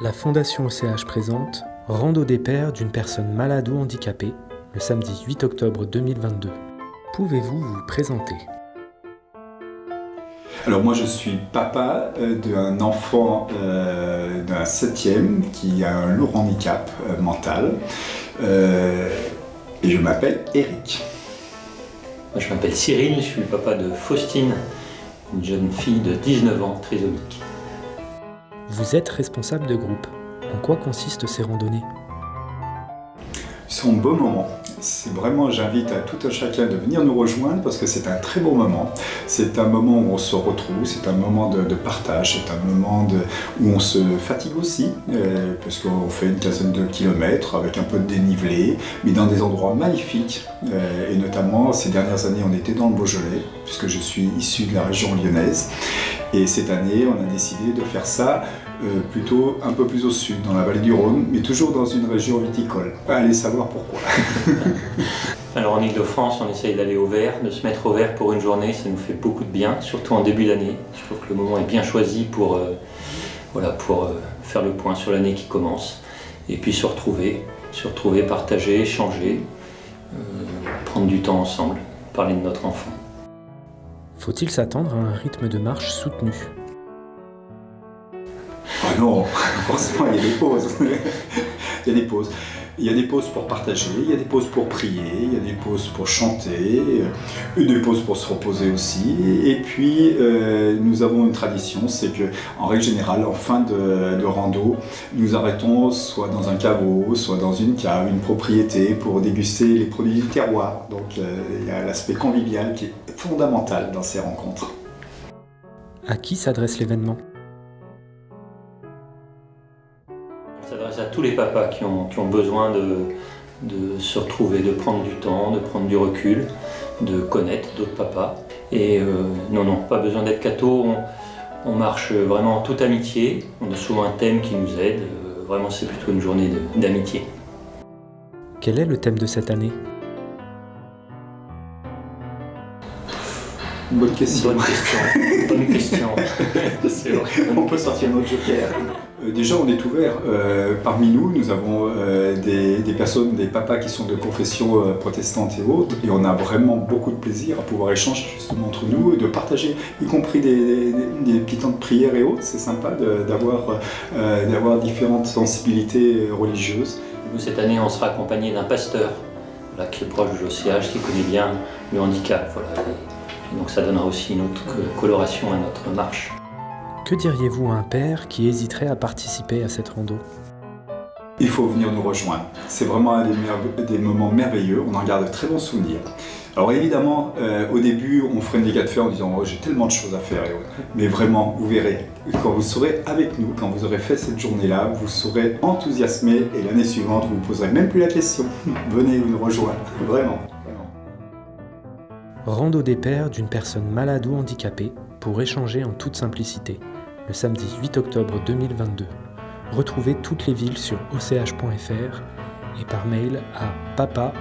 La Fondation OCH présente Rando des pères d'une personne malade ou handicapée, le samedi 8 octobre 2022. Pouvez-vous vous présenter? Alors moi je suis papa d'un enfant d'un 7e qui a un lourd handicap mental et je m'appelle Eric. Moi, je m'appelle Cyril, je suis le papa de Faustine, une jeune fille de 19 ans, trisomique. Vous êtes responsable de groupe. En quoi consistent ces randonnées? C'est un beau moment. C'est vraiment, j'invite à tout un chacun de venir nous rejoindre parce que c'est un très beau moment. C'est un moment où on se retrouve, c'est un moment de partage, c'est un moment où on se fatigue aussi, parce qu'on fait une quinzaine de kilomètres avec un peu de dénivelé, mais dans des endroits magnifiques. Et notamment, ces dernières années, on était dans le Beaujolais, puisque je suis issu de la région lyonnaise. Et cette année, on a décidé de faire ça plutôt un peu plus au sud, dans la vallée du Rhône, mais toujours dans une région viticole. Allez savoir pourquoi. Alors en Ile-de-France, on essaye d'aller au vert, de se mettre au vert pour une journée, ça nous fait beaucoup de bien, surtout en début d'année. Je trouve que le moment est bien choisi pour faire le point sur l'année qui commence. Et puis se retrouver, partager, échanger, prendre du temps ensemble, parler de notre enfant. Faut-il s'attendre à un rythme de marche soutenu? Ah non, forcément il y a des pauses. Il y a des pauses. Il y a des pauses pour partager, il y a des pauses pour prier, il y a des pauses pour chanter, des pauses pour se reposer aussi. Et puis nous avons une tradition, c'est que en règle générale, en fin de rando, nous arrêtons soit dans un caveau, soit dans une cave, une propriété pour déguster les produits du terroir. Donc il y a l'aspect convivial qui est fondamental dans ces rencontres. À qui s'adresse l'événement? On s'adresse à tous les papas qui ont besoin de se retrouver, de prendre du temps, de prendre du recul, de connaître d'autres papas. Et non, pas besoin d'être catho, on marche vraiment en toute amitié. On a souvent un thème qui nous aide, vraiment c'est plutôt une journée d'amitié. Quel est le thème de cette année? Bonne question. Bonne question. C'est vrai. On peut sortir notre joker. Déjà, on est ouvert. Parmi nous, nous avons des personnes, des papas qui sont de confession protestante et autres, et on a vraiment beaucoup de plaisir à pouvoir échanger justement entre nous, de partager, y compris des petits temps de prière et autres. C'est sympa d'avoir différentes sensibilités religieuses. Nous, cette année, on sera accompagné d'un pasteur qui est proche de l'OCH, qui connaît bien le handicap. Voilà. Et donc ça donnera aussi une autre coloration à notre marche. Que diriez-vous à un père qui hésiterait à participer à cette rando? Il faut venir nous rejoindre. C'est vraiment des moments merveilleux, on en garde de très bons souvenirs. Alors évidemment, au début, on freine des cas de fer en disant oh, j'ai tellement de choses à faire. Mais vraiment, vous verrez, quand vous serez avec nous, quand vous aurez fait cette journée-là, vous serez enthousiasmé et l'année suivante, vous ne vous poserez même plus la question. Venez nous rejoindre, vraiment. Rando des pères d'une personne malade ou handicapée pour échanger en toute simplicité, le samedi 8 octobre 2022. Retrouvez toutes les villes sur och.fr et par mail à papa@och.fr.